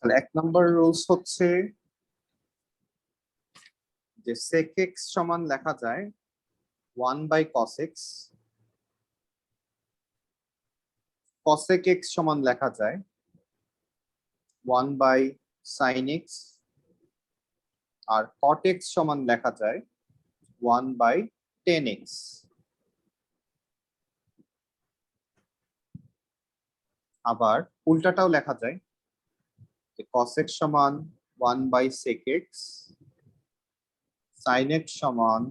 তাহলে 1 নম্বর রুলস হচ্ছে যে sec x সমান লেখা যায় 1/cos x, cosec x সমান লেখা যায় 1/sin x, আর cot x সমান লেখা যায় 1/tan x। আবার উল্টাটাও লেখা যায় যে cos x সমান 1/sec x, sin x সমান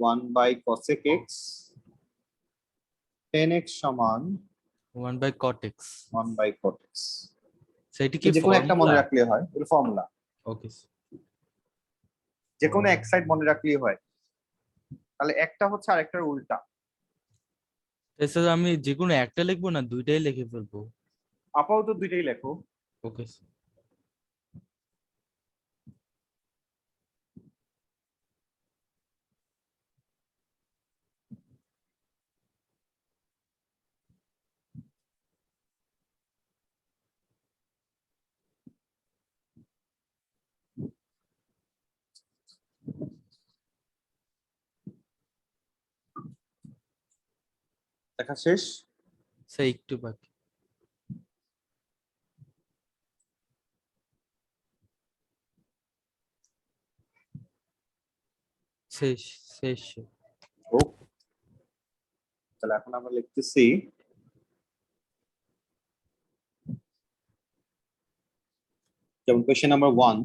1/cosec x, tan x সমান 1/cot x 1/cot x। সেটা কি যে কোনো একটা মনে ফর্মুলা? রাখলে হয়, এটা ফর্মুলা। ওকে যে কোনো এক সাইড মনে রাখলেই হয়। তাহলে একটা হচ্ছে আরেকটার উল্টা। স্যার আমি যে কোনো একটা লিখবো না দুইটাই লিখে ফেলবো? আপাতত দুইটাই লেখো। ওকে লেখা শেষ? স্যার একটু বাকি। শেষ শেষ। ও, তাহলে এখন আমরা লিখতেছি যেমন কোয়েশ্চেন নাম্বার 1।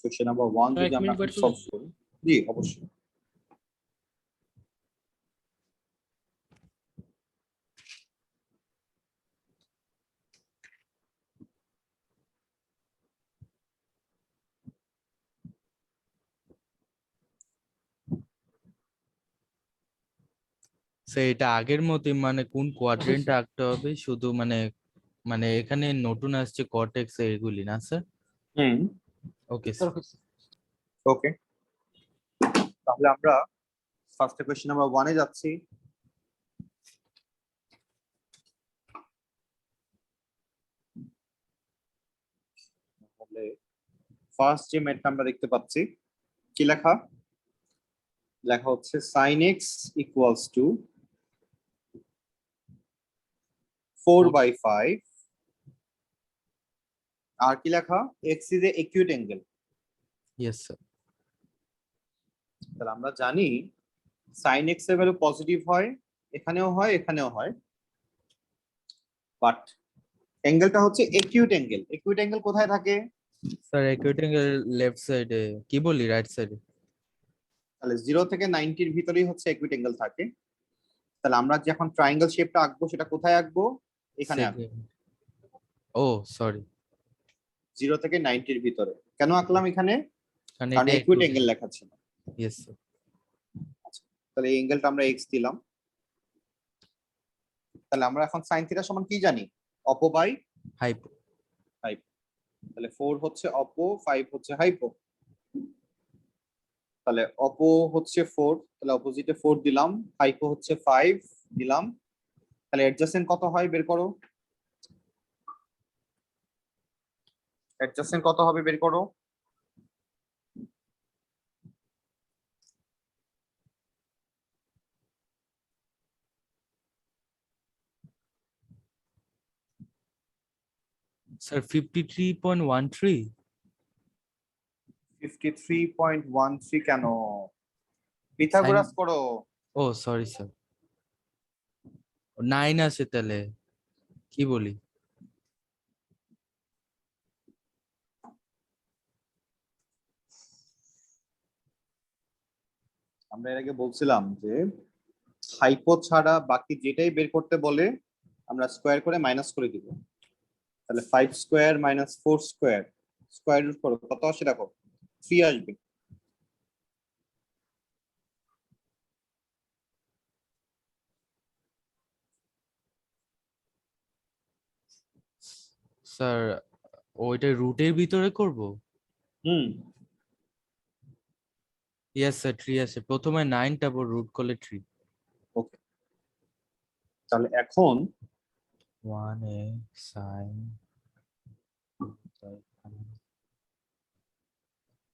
কোয়েশ্চেন নাম্বার 1 যদি আমরা সলভ করি, জি অবশ্যই। স্যার এটা আগের মতই, মানে কোন কোয়াড্রেন্টে আঁকতে হবে শুধু, মানে মানে এখানে নতুন আসছে কর্টেক্স এগুলি না স্যার? হুম, ওকে স্যার। ওকে। তাহলে আমরা ফার্স্ট কোয়েশ্চেন নাম্বার 1 এ যাচ্ছি। তাহলে ফার্স্ট যে ম্যাথটা আমরা দেখতে পাচ্ছি কি লেখা? লেখা হচ্ছে sin x equals to 4/5, আর কি লেখা? x is a acute angle। Yes sir. তাহলে আমরা জানি sin x এর ভ্যালু পজিটিভ হয়, এখানেও হয় এখানেও হয়, বাট অ্যাঙ্গেলটা হচ্ছে acute angle। acute angle কোথায় থাকে? স্যার অ্যাকিউট অ্যাঙ্গেল লেফট সাইডে, কি বলি রাইট সাইডে। তাহলে 0 থেকে 90 এর ভিতরেই হচ্ছে acute angle থাকে। তাহলে আমরা যখন ট্রায়াঙ্গেল শেপটা আঁকবো সেটা কোথায় আঁকবো? এখানে আঁকবো, ও সরি, 0 থেকে 90 এর ভিতরে। কেন আঁকলাম এখানে? কারণ কারণ এটা acute angle লেখা ছিল। Yes sir. আচ্ছা, তাহলে এই অ্যাঙ্গেলটা আমরা x দিলাম। তাহলে আমরা এখন sin থিটা সমান কি জানি? Oppo by hypo. হাইপো। তাহলে 4 হচ্ছে অপো, 5 হচ্ছে হাইপো। তাহলে অপো হচ্ছে 4, তাহলে অপোজিটে 4 দিলাম, হাইপো হচ্ছে 5 দিলাম। তাহলে অ্যাডজাসেন্ট কত হয় বের করো। অ্যাডজাসেন্ট কত হবে বের করো। স্যার 53.13। 53.13 কেন? সাইন, পিথাগোরাস করো। ও সরি স্যার, 9 আছে তাহলে, কি বলি? আমরা এর আগে বলছিলাম যে হাইপো ছাড়া বাকি যেটাই বের করতে বলে আমরা স্কোয়ার করে মাইনাস করে দিব। তাহলে 5 square minus 4 square, square root করো, কত আসে দেখো? 3 আসবে। স্যার ওইটা রুটের ভিতরে করব? হুম, ইয়েস স্যার 3 আছে, প্রথমে 9 তারপর রুট করলে 3। ওকে। তাহলে এখন 1 এ সাইন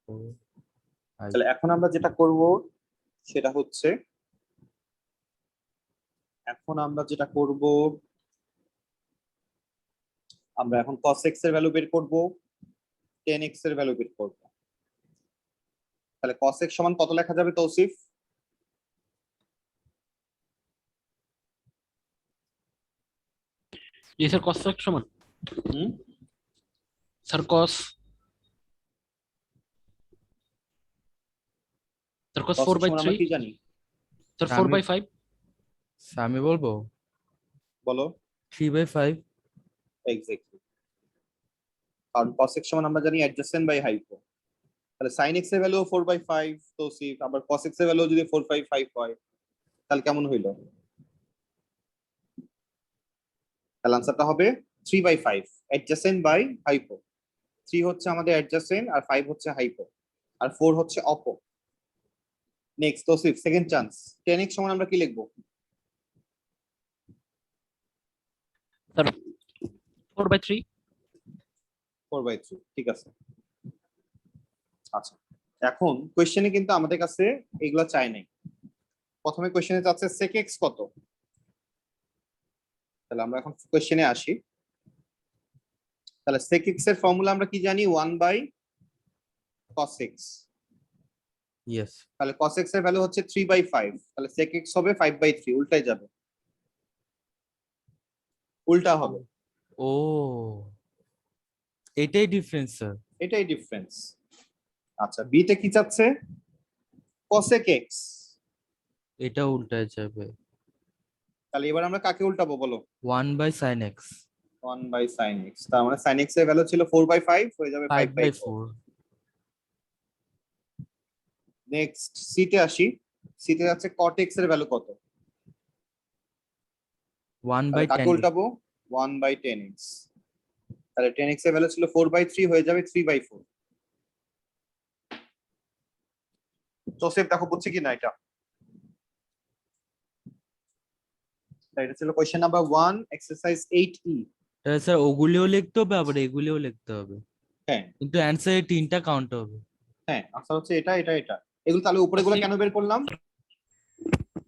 তাহলে এখন আমরা যেটা করব সেটা হচ্ছে আমরা এখন cos x এর ভ্যালু বের করব, tan x এর ভ্যালু বের করব। তাহলে cos x সমান কত লেখা যাবে তৌসিফ? জি স্যার cos সমান হুম স্যার cos cos x 4/3 সমান আমরা কি জানি? স্যার আমি 4/5 আমি বলবো বলো। 3/5। এক্স্যাক্টলি, কারণ cos x সমান আমরা জানি অ্যাডজেসেন্ট বাই হাইপো। তাহলে sin x এর ভ্যালু 4/5 তৌসিফ, আবার cos x এর ভ্যালু যদি 4/5 হয় তাহলে কেমন হইলো? তাহলে আনসারটা হবে 3/5 অ্যাডজেসেন্ট বাই হাইপো। 3 হচ্ছে আমাদের অ্যাডজেসেন্ট আর 5 হচ্ছে হাইপো আর 4 হচ্ছে oppo. Next Tousif, second chance. tan x সমান আমরা কি লিখবো? স্যার 4/3 4/3, ঠিক আছে। আচ্ছা, এখন কোশ্চেনে কিন্তু আমাদের কাছে এগুলো চাই নাই। প্রথমে কোশ্চেনে চাচ্ছে sec x কত। তাহলে আমরা এখন কোশ্চেনে আসি। তাহলে sec x এর ফর্মুলা আমরা কি জানি? 1/cos x। ইয়েস। তাহলে cos x এর ভ্যালু হচ্ছে 3/5, তাহলে sec x হবে 5/3, উল্টাই যাবে, উল্টা হবে। ও, এটাই ডিফারেন্স স্যার। এটাই ডিফারেন্স। আচ্ছা, বি তে কি চাচ্ছে? cosec x। এটা উল্টায় যাবে। তাহলে এবার আমরা কাকে উল্টাবো বলো? 1/sin x। 1/sin x, তার মানে sin x এর ভ্যালু ছিল 4/5, হয়ে যাবে 5/4। 5/4। নেক্সট সি তে আসি। সি তে যাচ্ছে cot x এর ভ্যালু কত? তাহলে কাকে 1/10x। উল্টাবো? 1/10x। তাহলে 10x এর ভ্যালু ছিল 4/3, হয়ে যাবে 3/4। জোসেফ দেখো বুঝছে কি না এটা? এটা ছিল কোশ্চেন নাম্বার 1, এক্সারসাইজ 8E। তাহলে স্যার ওগুলিও লিখতে হবে আবার এগুলিও লিখতে হবে, হ্যাঁ কিন্তু অ্যান্সারে 3টা কাউন্ট হবে। হ্যাঁ, আনসার হচ্ছে এটা এটা এটা। এগুলো তাহলে উপরে গুলো কেন বের করলাম?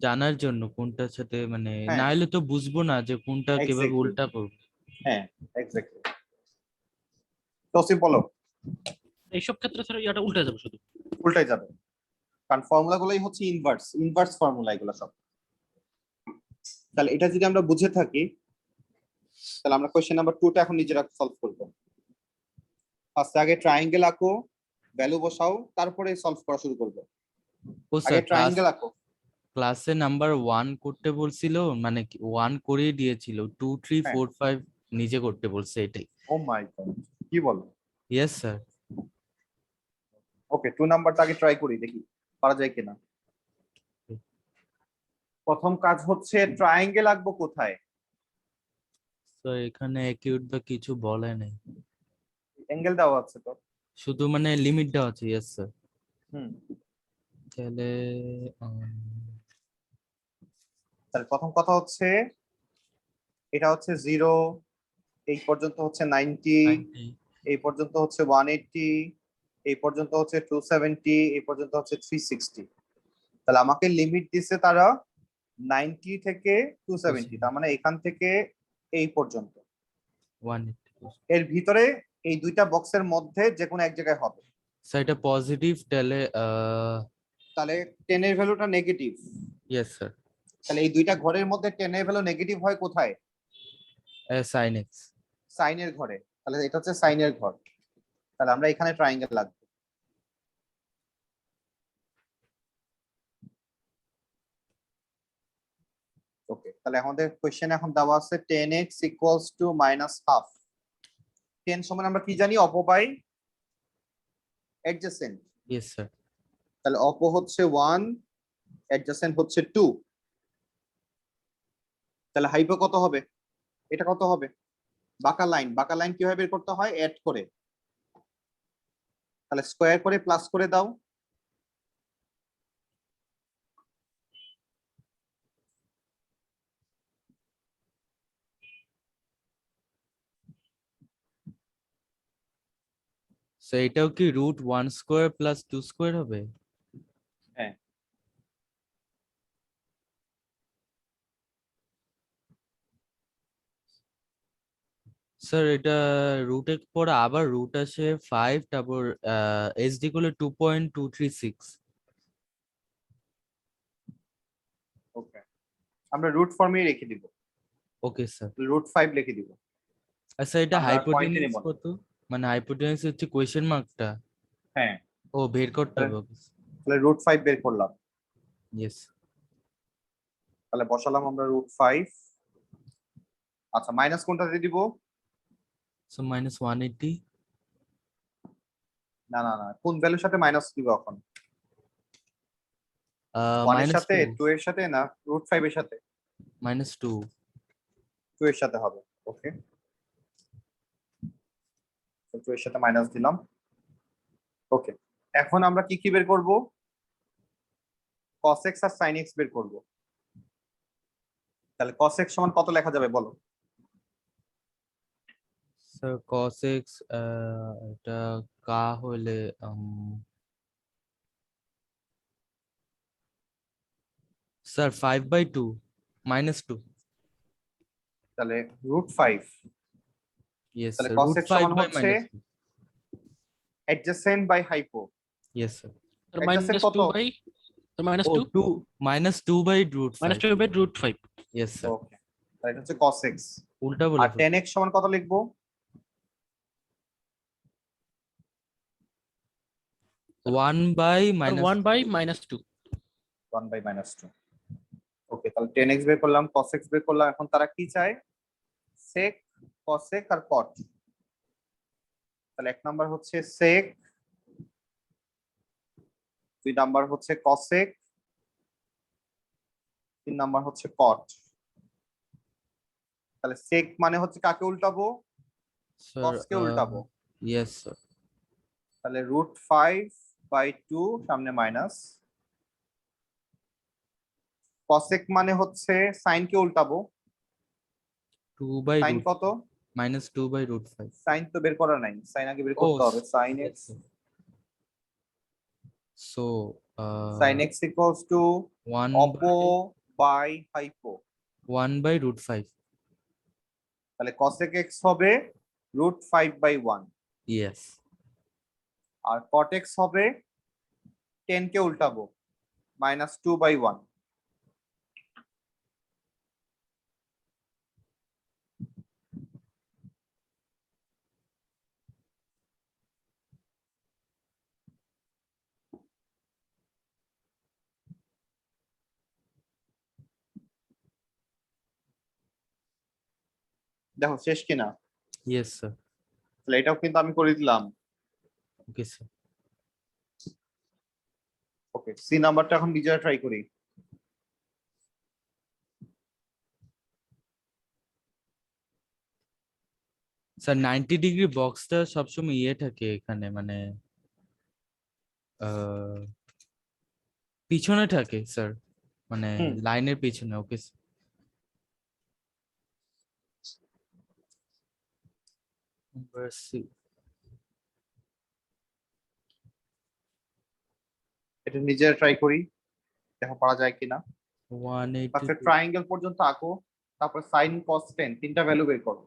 জানার জন্য কোনটার সাথে মানে, হ্যাঁ না হলে তো বুঝবো না যে কোনটা কিভাবে এক্স্যাক্টলি, উল্টা করবো। হ্যাঁ এক্স্যাক্টলি। জোসেফ বলো। এইসব ক্ষেত্রে স্যার এটা উল্টে যাবে শুধু। উল্টাই যাবে, কারণ ফর্মুলা গুলোই হচ্ছে ইনভার্স ইনভার্স ফর্মুলা এগুলো সব। তাহলে এটা যদি আমরা বুঝে থাকি তাহলে আমরা কোশ্চেন নাম্বার 2টা এখন নিজেরা সলভ করব। ফার্স্ট আগে ট্রায়াঙ্গেল আঁকো, ভ্যালু বসাও, তারপরে সলভ করা শুরু করব। ও আগে স্যার ট্রায়াঙ্গেল আঁকো। ক্লাসে নাম্বার 1 করতে বলছিল, মানে 1 করেই দিয়েছিল, 2 3 হ্যাঁ। 4 5 নিজে করতে বলছে এটাই। ও মাই গড, কি বলো? Yes sir. ওকে, 2 নাম্বারটা আগে ট্রাই করি, দেখি পারা যায় কিনা। প্রথম কাজ হচ্ছে ট্রায়াঙ্গেল আঁকবো কোথায়? স্যার এখানে অ্যাকিউট বা কিছু বলে নাই, অ্যাঙ্গেল দেওয়া আছে তো। শুধু মানে লিমিট দেওয়া আছে। Yes sir. হুম, তাহলে তাহলে প্রথম কথা হচ্ছে এটা হচ্ছে 0, এই পর্যন্ত হচ্ছে 90, 90। এই পর্যন্ত হচ্ছে 180, এই পর্যন্ত হচ্ছে 270, এই পর্যন্ত হচ্ছে 360। তাহলে আমাকে লিমিট দিছে তারা 90 থেকে 270, তার মানে এখান থেকে এই পর্যন্ত। 180। এর ভিতরে এই দুইটা বক্সের মধ্যে যে কোনো এক জায়গায় হবে। স্যার এটা পজিটিভ, তাহলে তাহলে 10 এর ভ্যালুটা নেগেটিভ। Yes sir. তাহলে এই দুইটা ঘরের মধ্যে 10 এর ভ্যালু নেগেটিভ হয় কোথায়? sin x। সাইনের ঘরে। তাহলে এটা হচ্ছে সাইনের ঘর। তাহলে আমরা এখানে ট্রায়াঙ্গেল লাগবে। ওকে, তাহলে আমাদের কোশ্চেন এখন দেওয়া আছে 10x ইকুয়ালস টু -12। 10 সমান আমরা কি জানি? অপবাই অ্যাডজেসেন্ট। Yes sir. তাহলে অপো হচ্ছে 1, অ্যাডজেসেন্ট হচ্ছে 2। তাহলে হাইপো কত হবে? এটা কত হবে? বাঁকা লাইন, বাঁকা লাইন কিভাবে বের করতে হয়? অ্যাড করে। তাহলে স্কোয়ার করে প্লাস করে দাও। সো এটাও কি রুট 1 স্কয়ার প্লাস 2 স্কয়ার হবে? হ্যাঁ। স্যার এটা রুটের পরে আবার রুট আসে 5, তারপর এসডি করলে 2.236। ওকে, আমরা রুট ফর্মেই রেখে দিব, ওকে স্যার। √5 লিখে দিব। আচ্ছা এটা আমরা আর পয়েন্টে হাইপোটেনিউস নেব না। কত? মানে হাইপোটেনিউস হচ্ছে কোয়েশ্চেন মার্কটা। হ্যাঁ, ও বের করতে হবে। ওকে তাহলে √5 বের করলাম। ইয়েস। তাহলে বসালাম আমরা √5। আচ্ছা, মাইনাস কোনটা দিয়ে দিব? সো -180। না না না, কোন ভ্যালুর সাথে মাইনাস দিব এখন? 1 এর সাথে, 2 2 এর সাথে, না √5 এর সাথে? -2। 2 এর সাথে হবে। ওকে, 2 এর সাথে মাইনাস দিলাম। ওকে, এখন আমরা কি কি বের করব? cos x আর sin x বের করব। তাহলে cos x সমান কত লেখা যাবে বলো? স্যার cos x এটা কা হলে স্যার 5/2 -2। তাহলে √5। ইয়েস তাহলে স্যার, cos রুট x 5 সমান বাই হচ্ছে -2। adjacent by hypo। Yes sir. তার adjacent কত? -2 বাই ও -2 by root 5। -2 by √5। Yes sir. Okay, তাহলে এটা হচ্ছে cos x। উল্টা বলে আর tan x সমান কত লিখবো? 1 বাই আর 1 বাই -2। 1 বাই -2। ওকে, তাহলে tan x বের করলাম, cos x বের করলাম। এখন তারা কি চায়? sec, cosec আর cot। তাহলে 1 নাম্বার হচ্ছে sec, 2 নাম্বার হচ্ছে cosec, 3 নাম্বার হচ্ছে cot। তাহলে sec মানে হচ্ছে কাকে উল্টাবো? স্যার। cos কে উল্টাবো। Yes sir. তাহলে √5/2 সামনে মাইনাস। cosec মানে হচ্ছে sin কে উল্টাবো। 2 বাই sin রুট কত? -2 বাই √5। sin তো বের করা নাই, sin আগে বের ও করতে হবে। sin x, so sin x equals to 1 oppo by hypo। 1 by √5। তাহলে cosec x হবে √5/1। ইয়েস। আর cot x হবে 10 কে উল্টাবো, -2/1। দেখো শেষ কিনা? Yes sir. তাহলে এটাও কিন্তু আমি করে দিলাম। Okay sir. ওকে, সি নাম্বারটা এখন নিজেরা ট্রাই করি। স্যার 90 ডিগ্রি বক্সটা সবসময় ইয়ে থাকে এখানে, মানে পিছনে থাকে স্যার, মানে হুম। লাইনের পিছনে। Okay sir. এটা নিজেরা ট্রাই করি, দেখো পারা যায় কিনা। 180 ফার্স্টে ট্রায়াঙ্গেল পর্যন্ত আঁকো, তারপর sin cos tan তিনটা ভ্যালু বের করো।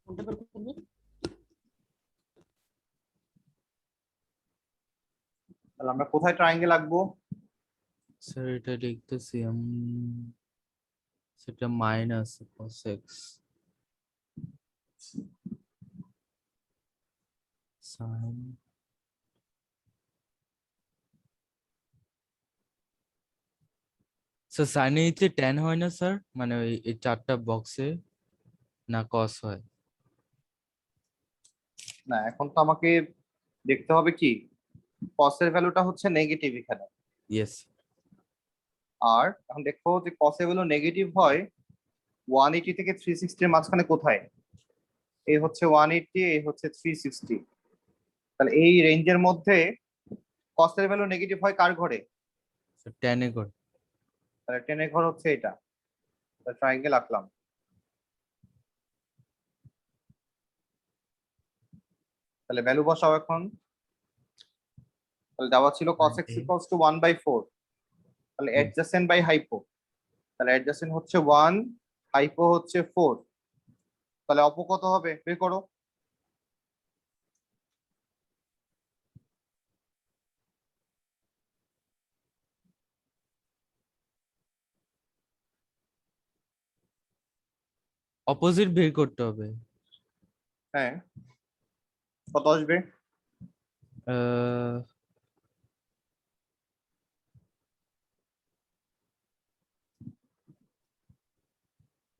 কোনটা বের করব? তাহলে আমরা কোথায় ট্রায়াঙ্গেল আঁকবো? স্যার এটা লিখতেছি সেটা minus cos x sin sir সাইনে নিচে tan হয় না স্যার, মানে ওই এই চারটা বক্সে না cos হয়? না, এখন তো আমাকে দেখতে হবে কি cos এর ভ্যালুটা হচ্ছে নেগেটিভ এখানে। ইয়েস। আর এখন দেখো যে cos এর ভ্যালু নেগেটিভ হয়, 180 থেকে 360 এর মাঝখানে কোথায়? এই হচ্ছে 180, এই হচ্ছে 360। তাহলে এই রেঞ্জের মধ্যে কস্টের ভ্যালু নেগেটিভ হয় কার ঘরে? tan এ করে। তাহলে 10 এর ঘর হচ্ছে এটা। ট্রায়াঙ্গেল আঁকলাম। তাহলে ভ্যালু বসাও এখন। তাহলে দেওয়া ছিল cos x Okay. = 1/4। তাহলে Yes. Adjacent by hypo. তাহলে অ্যাডজাসেন্ট হচ্ছে 1, হাইপো হচ্ছে 4। তাহলে অপো কত হবে বের করো। অপোজিট বের করতে হবে। হ্যাঁ, কত আসবে? আহ,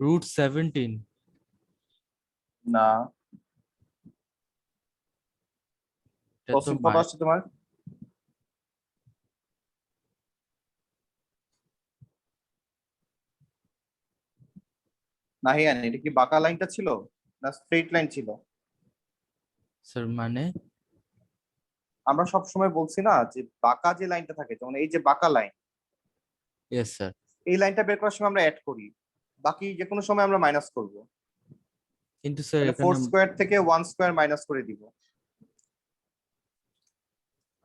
√17। না, এটা তো কত আসছে তোমার? নাহিয়ান, এটা কি বাঁকা লাইনটা ছিল না স্ট্রেট লাইন ছিল? স্যার মানে আমরা সব সময় বলছি না যে বাঁকা যে লাইনটা থাকে, যেমন এই যে বাঁকা লাইন, ইয়েস স্যার। এই লাইনটা বের করার সময় আমরা অ্যাড করি, বাকি যে কোনো সময় আমরা মাইনাস করব। কিন্তু স্যার তাহলে এখানে 4 স্কয়ার থেকে 1 স্কয়ার মাইনাস করে দিব।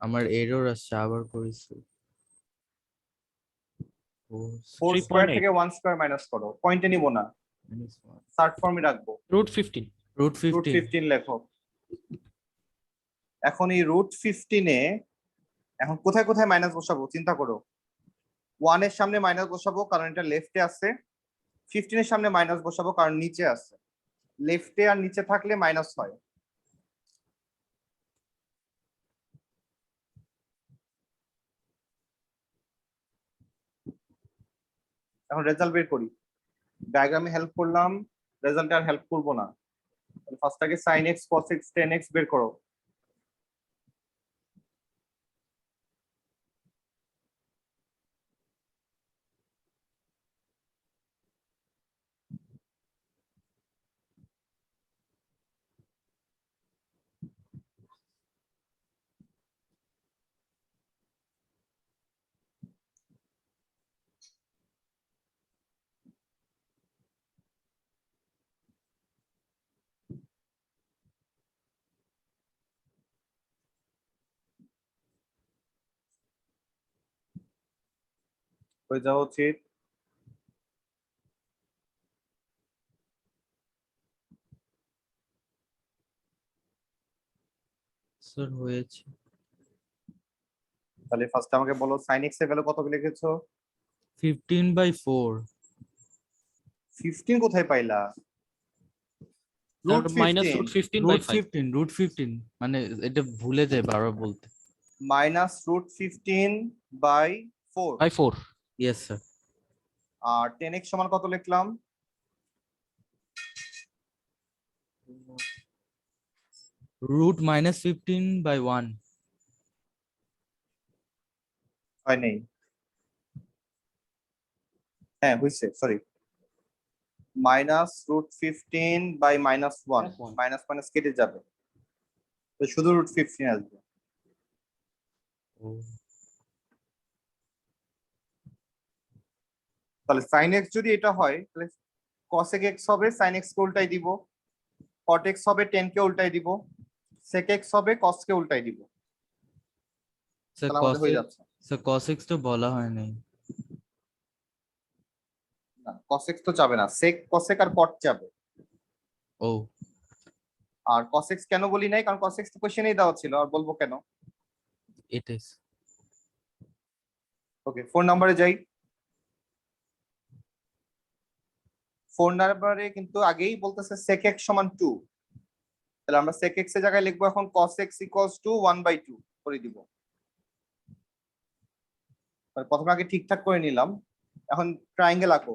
আমার এরর আসছে, আবার করেছি। 4 স্কয়ার 3.8 থেকে 1 স্কয়ার মাইনাস করো, পয়েন্টে নিব না, সার্ট ফর্মে রাখবো। √15 রুট রুট 15। 15 লেখো। এখন এই √15 এখন কোথায় কোথায় মাইনাস বসাবো চিন্তা করো। 1 এর সামনে মাইনাস বসাবো কারণ এটা লেফটে আছে, 15 এর সামনে মাইনাস বসাবো কারণ নিচে আছে। লেফটে আর নিচে থাকলে মাইনাস হয়। এখন রেজাল্ট বের করি। ডায়াগ্রামে হেল্প করলাম, রেজাল্টে আর হেল্প করবো না। ফার্স্ট আগে sin x cos x tan x বের করো। হয়ে যাওয়া উচিত। স্যার হয়েছে। তাহলে ফার্স্ট আমাকে বলো sin x এর ভ্যালু কত লিখেছো? 15/4। 15 কোথায় পাইলা? রুট মাইনাস 15 √15/5 √15 মানে এটা ভুলে যায় বারবার বলতে। মাইনাস √15/4। By 4 yes sir. আর 10x সমান কত লিখলাম? √-15/1। হয় নেই, হ্যাঁ হয়েছে, সরি। -√15/-1, মাইনাস মাইনাস কেটে যাবে, তো শুধু √15 আসবে। তাহলে sin x যদি এটা হয় তাহলে cos x হবে sin x কে উল্টাই দিব, cot x হবে tan কে উল্টাই দিব, sec x হবে cos কে উল্টাই দিব। স্যার তাহলে আমাদের cos হয়ে x, যাচ্ছে। স্যার cos x তো বলা হয় নাই। না, cos x তো যাবে না, sec cosec আর cot যাবে। ও আর cos x কেন বলি নাই, কারণ cos x তো কোশ্চেনেই দেওয়া ছিল, আর বলবো কেন। এটাই। ওকে, 4 নম্বরে যাই। 4 নম্বরে কিন্তু আগেই বলতেছে sec x সমান 2। তাহলে আমরা sec x এর জায়গায় লিখবো এখন cos x = 1/2 করে দিব। প্রথমে আগে ঠিকঠাক করে নিলাম, এখন ট্রায়াঙ্গেল আঁকো।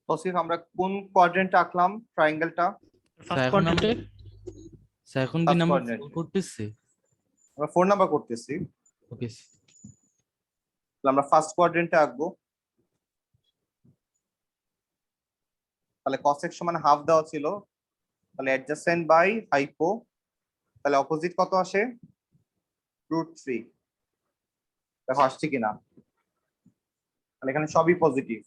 তসিফ আমরা কোন কোয়াড্রেন্টে আঁকলাম ট্রায়াঙ্গেলটা? ফার্স্ট এখন কোয়াড্রেন্টে এখন কি First নাম্বার quadrant. করতেছি? আমরা 4 নাম্বার করতেছি, ওকে তাহলে আমরা ফার্স্ট কোয়াড্রেন্টে আঁকবো। তাহলে cos x সমান হাফ দেওয়া ছিল, তাহলে অ্যাডজাসেন্ট বাই হাইপো, তাহলে অপোজিট কত আসে? √3। দেখো আসছে কিনা, তাহলে এখানে সবই পজিটিভ।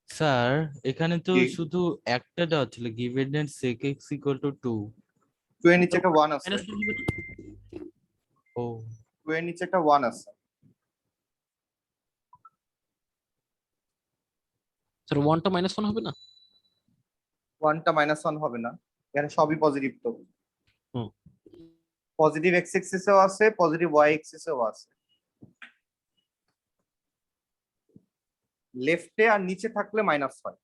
স্যার এখানে তো জি। শুধু একটা দেওয়া ছিল given that sec x equal to 2. 2 এর নিচে একটা 1 আছে, মাইনাস 1 হবে না? ও 2 এর নিচে একটা 1 আছে। স্যার 1টা -1 হবে না? 1টা -1 হবে না, এখানে সবই পজিটিভ। তো হুম। পজিটিভ x এক্সিসেও আছে, পজিটিভ y এক্সিসেও আছে। লেফটে আর নিচে থাকলে মাইনাস হয়।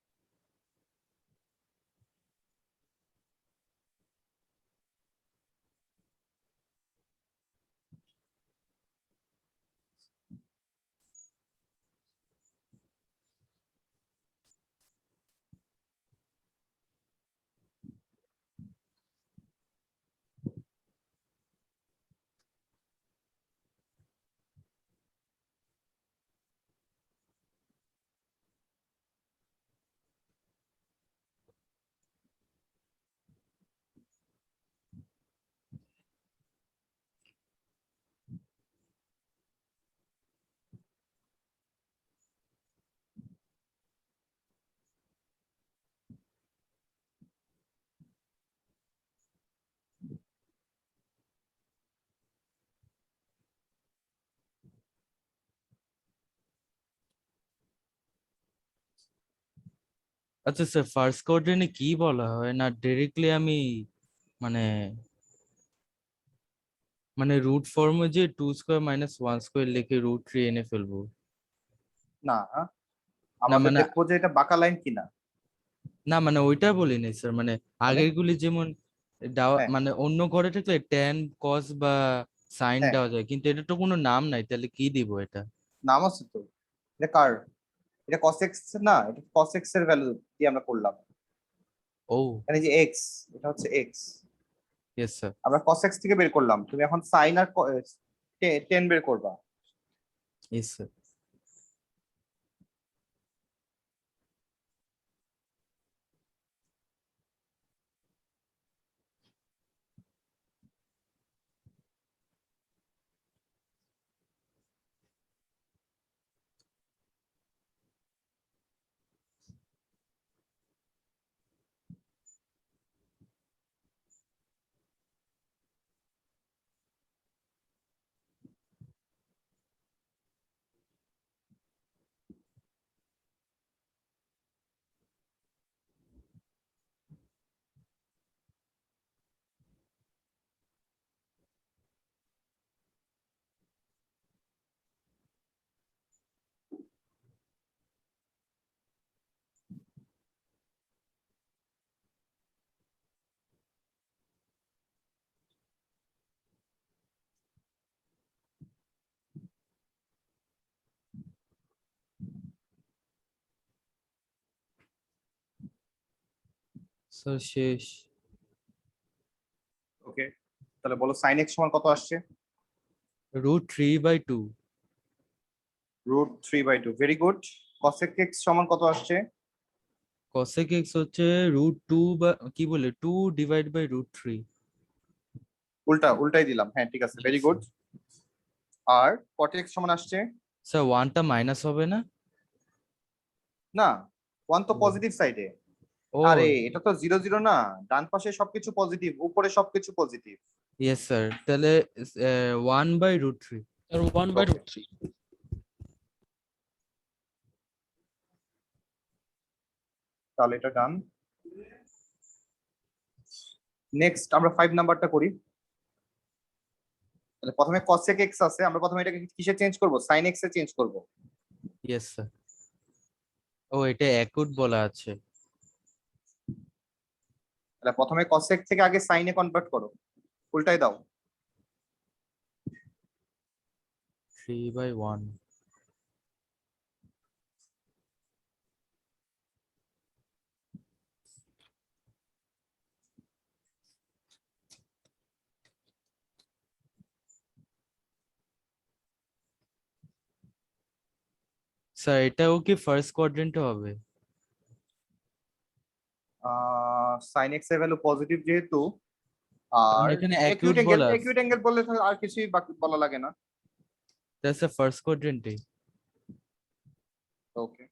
আচ্ছা স্যার ফার্স্ট কোয়াড্রেন্টে কি বলা হয় না, ডাইরেক্টলি আমি মানে মানে রুট ফর্মে যে 2² - 1² লিখে √3 এনে ফেলবো? না, না আমাদের মানে দেখবো যে এটা বাঁকা লাইন কিনা। না মানে ওইটা বলিনি স্যার, মানে আগের গুলি যেমন দেওয়া হ্যাঁ মানে অন্য ঘরে থাকলে ট্যান কস বা সাইন হ্যাঁ, দেওয়া যায়, কিন্তু এটা তো কোনো নাম নাই, তাহলে কি দিব এটা? নাম আছে তো। এটা কার? এটা cos x না, এটা cos x এর ভ্যালু দিয়ে আমরা করলাম। ও এখানে যে x, এটা হচ্ছে x, ইয়েস স্যার। আমরা cos x থেকে বের করলাম। তুমি এখন sin আর tan বের করবা। Yes sir. স্যার শেষ। ওকে, তাহলে বলো sin x সমান কত আসছে? √3/2। √3/2, ভেরি গুড। cos x সমান কত আসছে? cosec x হচ্ছে √2 বা কি বলে 2/√3। উল্টাই দিলাম, হ্যাঁ ঠিক আছে, ভেরি গুড। আর cot x সমান আসছে? স্যার ওয়ানটা মাইনাস হবে না? না, 1 তো ও পজিটিভ সাইডে। ও আরে এটা তো 0 0 না, ডান পাশে সবকিছু পজিটিভ, উপরে সবকিছু পজিটিভ। ইয়েস স্যার, তাহলে 1/√3। স্যার 1/√3। তাহলে এটা ডান। নেক্সট আমরা 5 নাম্বারটা করি। তাহলে প্রথমে cosec x আছে, আমরা প্রথমে এটাকে কিসে চেঞ্জ করব? sin x এ চেঞ্জ করব। Yes sir. ও এটা অ্যাকুট বলা আছে। তাহলে প্রথমে কসেক থেকে আগে সাইনে কনভার্ট করো, উল্টাই দাও। 3/1। স্যার এটাও কি ফার্স্ট কোয়াড্রেন্টে হবে? সাইন এক্স এর ভ্যালু পজিটিভ যেহেতু, কারণ আর এখানে একিউট অ্যাকুট অ্যাঙ্গেল, বলা আছে। একিউট অ্যাঙ্গেল বললে তাহলে আর কিছুই বাকি বলা লাগে না। দ্যাটস দ্য ফার্স্ট কোয়াড্রেন্টে। ওকে,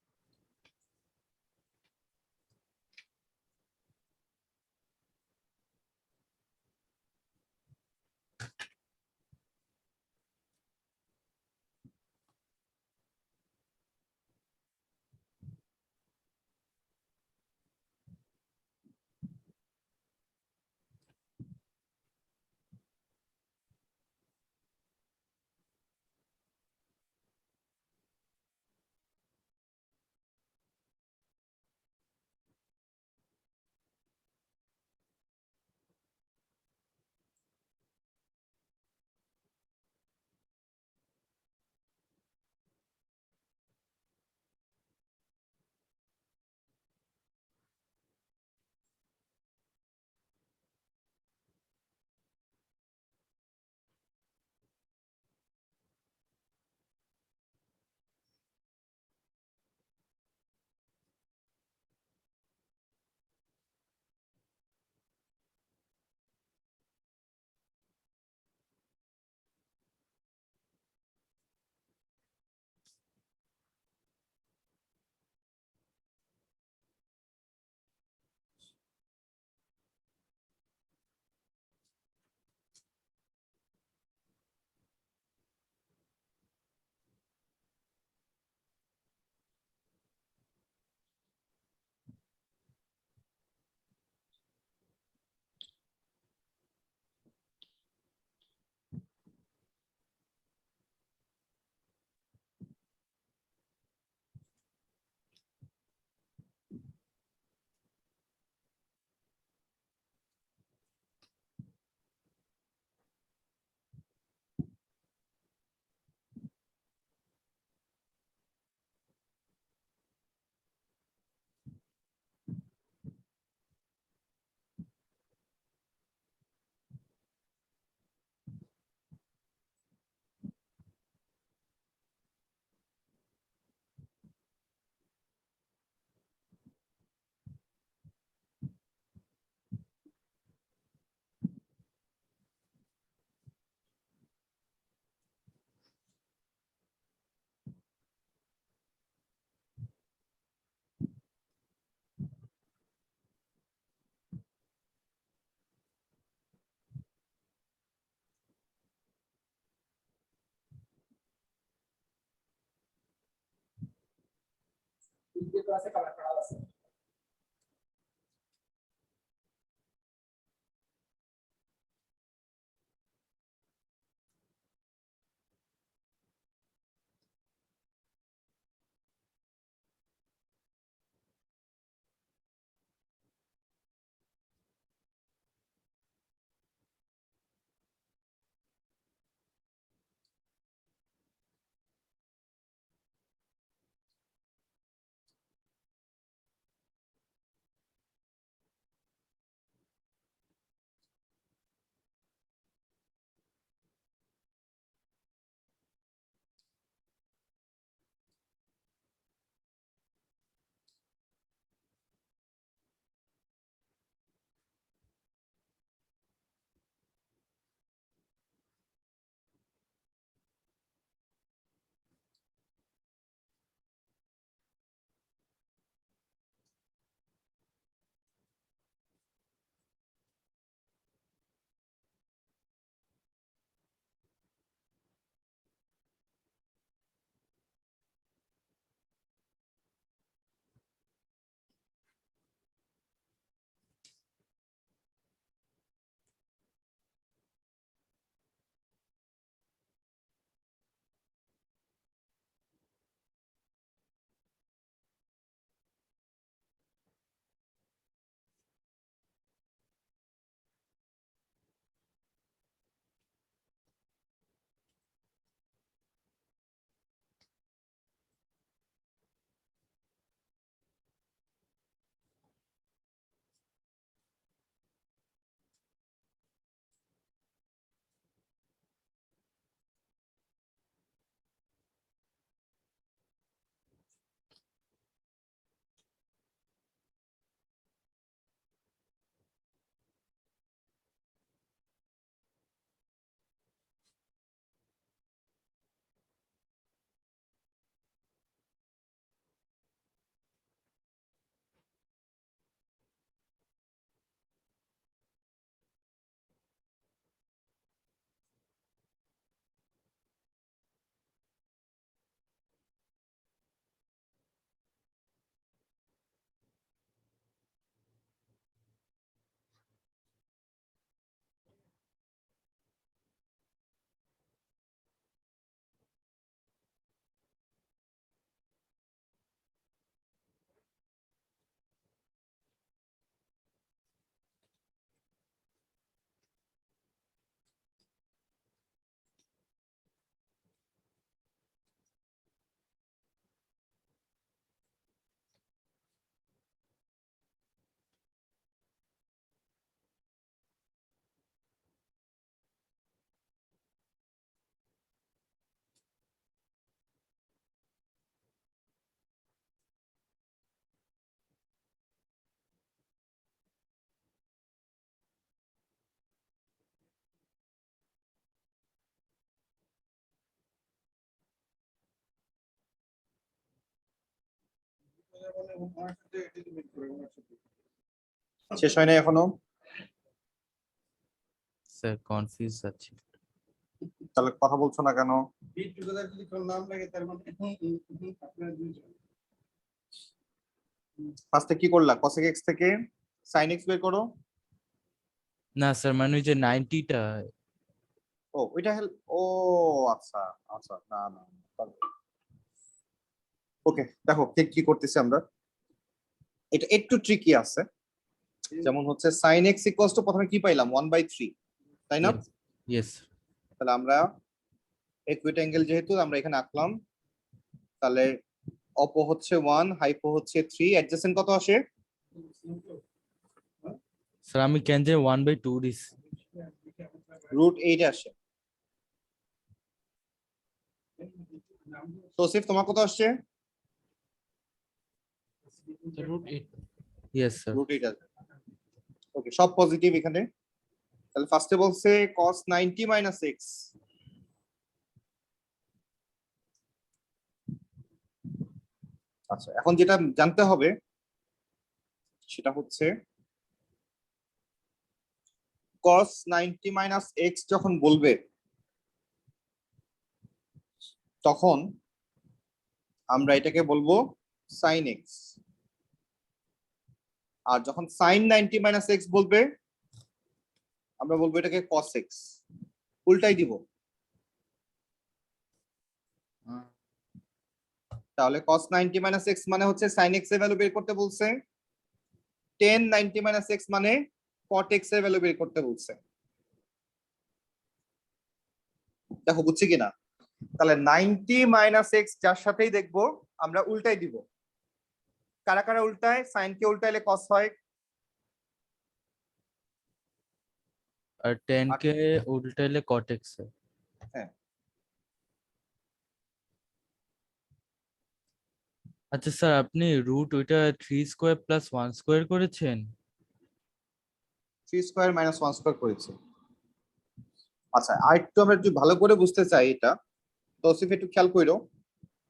শেষ হয় না এখনো? স্যার কনফিউজ আছে। তাহলে কথা বলছো না কেন? ফার্স্টে কি করলা? cosec x থেকে sin x বের করো। না স্যার মানে ওই যে 90টা ও ওইটা ও আচ্ছা আচ্ছা, না না। ওকে, দেখো কি কি করতেছি আমরা। এটা একটু ট্রিকি আছে। যেমন হচ্ছে sin x ইকুয়ালস টু প্রথমে কি পাইলাম 1/3, তাই না? ইয়েস তাহলে আমরা ইকুইট অ্যাঙ্গেল যেহেতু আমরা এখানে আঁকলাম, তাহলে অপো হচ্ছে 1, হাইপো হচ্ছে 3, অ্যাডজেসেন্ট কত আসে? স্যার আমি কেন যে 1/2 দিস। √8 আসে। তৌসিফ তোমার কত আসছে? √8 ইয়েস স্যার। √8 আসবে। ওকে, সব পজিটিভ এখানে। তাহলে ফার্স্টে বলছে cos 90 মাইনাস x। আচ্ছা, এখন যেটা জানতে হবে সেটা হচ্ছে cos 90 মাইনাস x যখন বলবে তখন আমরা এটাকে বলবো sin x, আর যখন sin 90 মাইনাস x বলবে আমরা বলবো এটাকে cos x। উল্টাই দিব। তাহলে cos 90 মাইনাস x মানে হচ্ছে sin x এর ভ্যালু বের করতে বলছে, tan 90 মাইনাস x মানে cot x এর ভ্যালু বের করতে বলছে। দেখো বুঝছি কিনা? তাহলে 90 মাইনাস x যার সাথেই দেখবো আমরা উল্টাই দিব। কারা কারা উল্টায়? সাইন কে উল্টাইলে cos হয়। আর 10 কে উল্টাইলে cot x স্যার। হ্যাঁ, আচ্ছা স্যার আপনি রুট ওইটা 3 স্কয়ার প্লাস 1 স্কয়ার করেছেন? 3 স্কয়ার মাইনাস 1 স্কয়ার করেছে। আচ্ছা, আর একটু আমরা একটু ভালো করে বুঝতে চাই এটা, তো তৌসিফ একটু খেয়াল কইরো।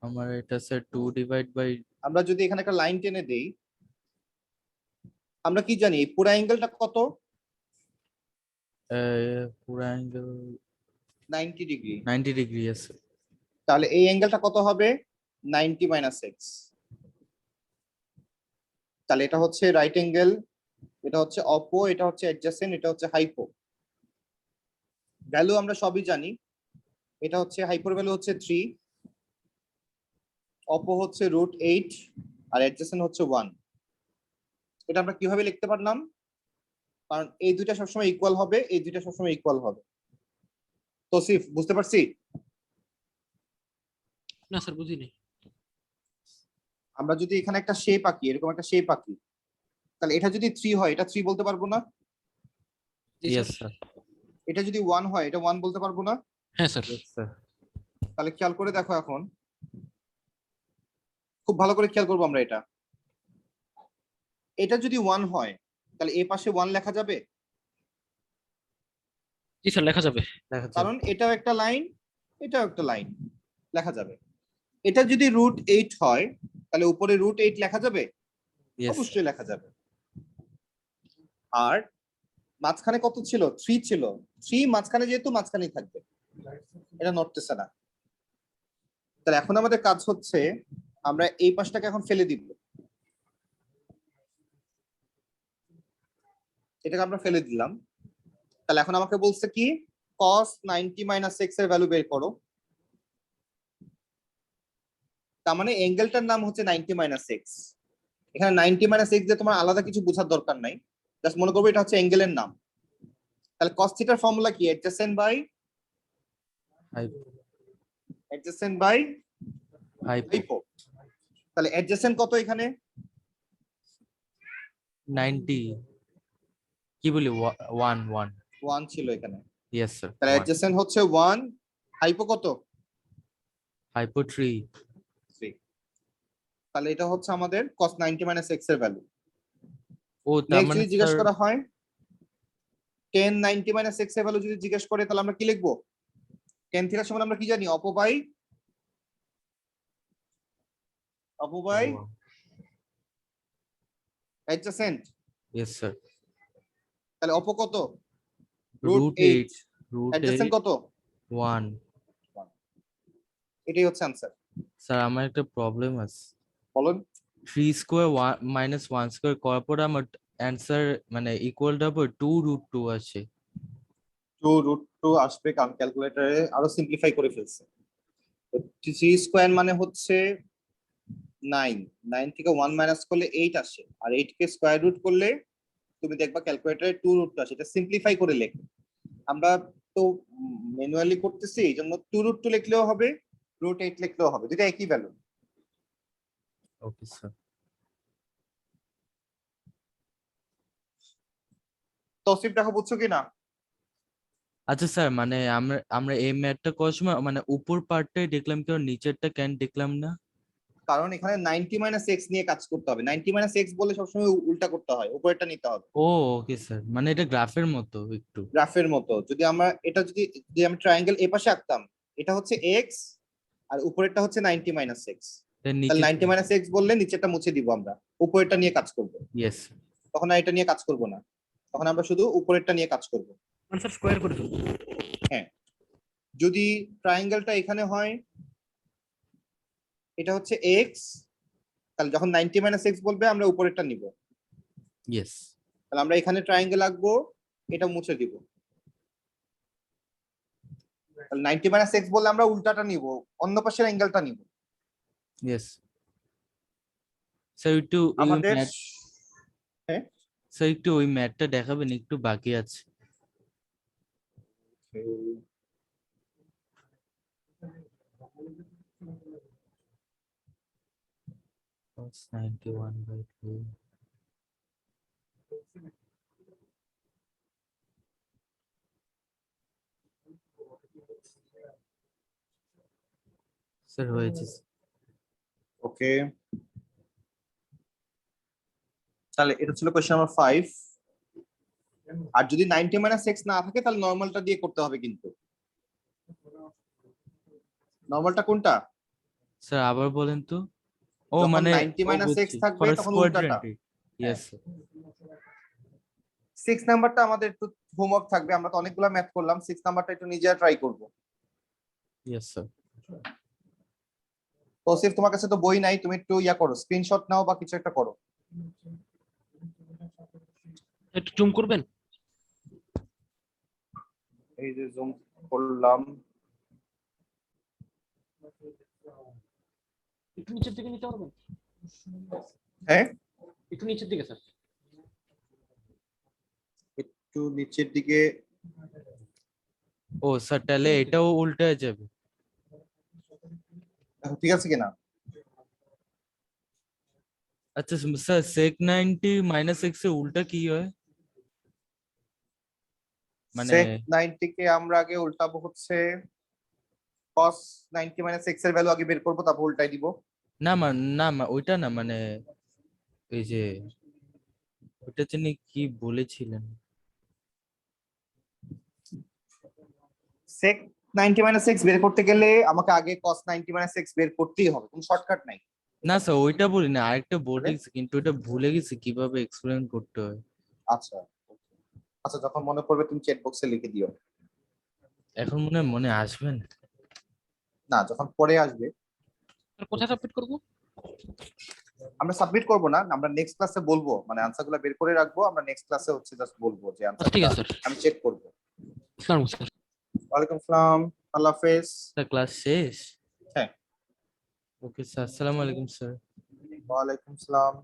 আমার এটা স্যার 2 ডিভাইড বাই আমরা যদি এখানে একটা লাইন টেনে দেই, আমরা কি জানি এই পুরো অ্যাঙ্গেলটা কত? পুরো অ্যাঙ্গেল 90 ডিগ্রি। 90 ডিগ্রি আছে। তাহলে এই অ্যাঙ্গেলটা কত হবে? 90 মাইনাস x। তাহলে এটা হচ্ছে রাইট অ্যাঙ্গেল, এটা হচ্ছে অপো, এটা হচ্ছে অ্যাডজাসেন্ট, এটা হচ্ছে হাইপো। ভ্যালু আমরা সবই জানি। এটা হচ্ছে হাইপোর ভ্যালু হচ্ছে 3, অপো হচ্ছে √8, আর অ্যাডজাসেন্ট হচ্ছে 1। এটা আমরা কিভাবে লিখতে পারলাম? কারণ এই দুইটা সবসময় ইকুয়াল হবে, এই দুইটা সবসময় ইকুয়াল হবে। তৌসিফ বুঝতে পারছি? না স্যার বুঝিনি। আমরা যদি এখানে একটা শেপ আঁকি, এরকম একটা শেপ আঁকি, তাহলে এটা যদি 3 হয় এটা 3 বলতে পারবো না? জি ইয়েস স্যার। স্যার। এটা যদি 1 হয় এটা 1 বলতে পারবো না? হ্যাঁ স্যার। Yes sir. তাহলে খেয়াল করে দেখো, এখন খুব ভালো করে খেয়াল করবো আমরা। এটা যদি 1 হয় তাহলে এই পাশে 1 লেখা যাবে? জি স্যার লেখা যাবে। দেখা যাবে। কারণ এটাও একটা লাইন, এটাও একটা লাইন, লেখা যাবে। এটা যদি √8 হয় তাহলে উপরে √8 লেখা যাবে? ইয়েস অবশ্যই লেখা যাবে। আর মাঝখানে কত ছিল? 3 ছিল। 3 মাঝখানে যেহেতু মাঝখানেই থাকবে, এটা নড়তেছে না। তাহলে এখন আমাদের কাজ হচ্ছে আমরা এই পাশটাকে এখন ফেলে দিব। এটাকে আমরা ফেলে দিলাম। তাহলে এখন আমাকে বলছে কি cos 90 মাইনাস x এর ভ্যালু বের করো। তার মানে অ্যাঙ্গেলটার নাম হচ্ছে 90 মাইনাস x। এখানে 90 মাইনাস x দিয়ে তোমার আলাদা কিছু বোঝার দরকার নাই, জাস্ট মনে করবে এটা হচ্ছে অ্যাঙ্গেলের নাম। তাহলে cos থিটার ফর্মুলা কি? Adjacent by hypo. তাহলে অ্যাডজেসেন্ট কত এখানে? 90 কি বলি 1 1 1 ছিল এখানে। Yes sir. তাহলে অ্যাডজেসেন্ট হচ্ছে 1, হাইপো কত? হাইপো 3। 3। তাহলে এটা হচ্ছে আমাদের cos 90 মাইনাস x এর ভ্যালু। ও তার নেক্সট মানে যদি জিজ্ঞেস স্যার করা হয় tan 90 মাইনাস x এর ভ্যালু যদি জিজ্ঞেস করে তাহলে আমরা কি লিখবো? tan থিটার সমান আমরা কি জানি? Oppo by adjacent yes sir তাহলে অপো কত রুট 8 রুট অ্যাডজাসেন্ট 8 কত 1 এটাই হচ্ছে আনসার স্যার আমার একটা প্রবলেম আছে বলুন 3 স্কোয়ার মাইনাস 1 স্কোয়ার করার পর আমার অ্যান্সার মানে ইকুয়াল টু 2√2 আছে 2√2 আসবে কারণ ক্যালকুলেটরে আরো সিম্পলিফাই করে ফেলছে 3 স্কোয়ার মানে হচ্ছে 9 9 থেকে 1 মাইনাস করলে 8 আসে আর 8 কে স্কয়ার রুট করলে তুমি দেখবা ক্যালকুলেটরে 2√2 আসে এটা সিম্পলিফাই করে লেখো আমরা তো ম্যানুয়ালি করতেছি এই জন্য 2√2 লিখলেও হবে √8 লিখলেও হবে দুটো একই ভ্যালু ওকে স্যার তৌসিফ দেখো বুঝছো কি না আচ্ছা স্যার মানে আমরা এই ম্যাথটা করার সময় মানে উপর পার্টটাই দেখলাম কেন নিচেরটা কেন দেখলাম না কারণ এখানে 90 মাইনাস এক্স নিয়ে কাজ করতে হবে 90 মাইনাস এক্স বলে সবসময় উল্টা করতে হয় উপরেরটা নিতে হবে ও ওকে স্যার মানে এটা গ্রাফের মতো একটু গ্রাফের মতো যদি আমরা এটা যদি আমি ট্রায়াঙ্গেল এ পাশে আঁকতাম এটা হচ্ছে এক্স আর উপরেরটা হচ্ছে 90 মাইনাস এক্স তাহলে 90 মাইনাস এক্স বললে নিচেরটা মুছে দিব আমরা উপরেরটা নিয়ে কাজ করব ইয়েস তখন আর এটা নিয়ে কাজ করব না তখন আমরা শুধু উপরেরটা নিয়ে কাজ করব আনসার স্কোয়ার করে দেবো যদি ট্রায়াঙ্গেলটা এখানে হয় এটা হচ্ছে এক্স তাহলে যখন 90 মাইনাস এক্স বলবে আমরা উপরেরটা নিব ইয়েস তাহলে আমরা এখানে ট্রায়াঙ্গেল আঁকবো এটা মুছে দিব তাহলে 90 মাইনাস এক্স বললে আমরা উল্টাটা নিব অন্য পাশের অ্যাঙ্গেলটা নিব ইয়েস স্যার একটু আমাদের স্যার একটু ওই ম্যাথটা দেখাবেন একটু বাকি আছে cos 91/2 স্যার হয়েছে ওকে তাহলে এটা ছিল কোশ্চেন নাম্বার 5 আর যদি 90 মাইনাস এক্স না থাকে তাহলে নরমালটা দিয়ে করতে হবে কিন্তু নরমালটা কোনটা স্যার আবার বলেন তো ও যখন মানে 90 মাইনাস এক্স থাকবে তখন উল্টাটা ইয়েস 6 নাম্বারটা আমাদের একটু হোমওয়ার্ক থাকবে আমরা তো অনেকগুলো ম্যাথ করলাম 6 নাম্বারটা একটু নিজে ট্রাই করব ইয়েস স্যার তৌসিফ তোমার কাছে তো বই নাই তুমি একটু ইয়া করো স্ক্রিনশট নাও বা কিছু একটা করো একটু জুম করবেন এই যে জুম করলাম একটু নিচের দিকে নিতে পারবেন হ্যাঁ একটু নিচের দিকে স্যার একটু নিচের দিকে ও স্যার তাহলে এটাও উল্টে যাবে ঠিক আছে কিনা আচ্ছা স্যার sec 90 মাইনাস এক্স এর উল্টা কি হয় মানে sec 90 কে আমরা আগে উল্টাবো হচ্ছে cos 90 মাইনাস x এর ভ্যালু আগে বের করব তারপর উল্টাই দিব না ওইটা না মানে এই যে ওইটা তিনি কি বলেছিলেন sec 90 মাইনাস x বের করতে গেলে আমাকে আগে cos 90 মাইনাস x বের করতেই হবে কোনো শর্টকাট নাই না স্যার ওইটা বলি না আরেকটা বলেছি কিন্তু এটা ভুলে গেছি কিভাবে এক্সপ্লেইন করতে হয় আচ্ছা আচ্ছা যখন মনে পড়বে তুমি চ্যাট বক্সে লিখে দিও এখন মনে আসবে না না যখন পরে আসবে স্যার কোথায় সাবমিট করব আমরা সাবমিট করব না আমরা নেক্সট ক্লাসে বলবো মানে আনসারগুলো বের করে রাখবো আমরা নেক্সট ক্লাসে হচ্ছে জাস্ট বলবো যে আনসার ঠিক আছে স্যার আমি চেক করব আসসালামু আলাইকুম স্যার ওয়ালাইকুম আসসালাম আল্লাহ হাফেজ স্যার ক্লাস শেষ হ্যাঁ ওকে স্যার আসসালামু আলাইকুম স্যার ওয়ালাইকুম আসসালাম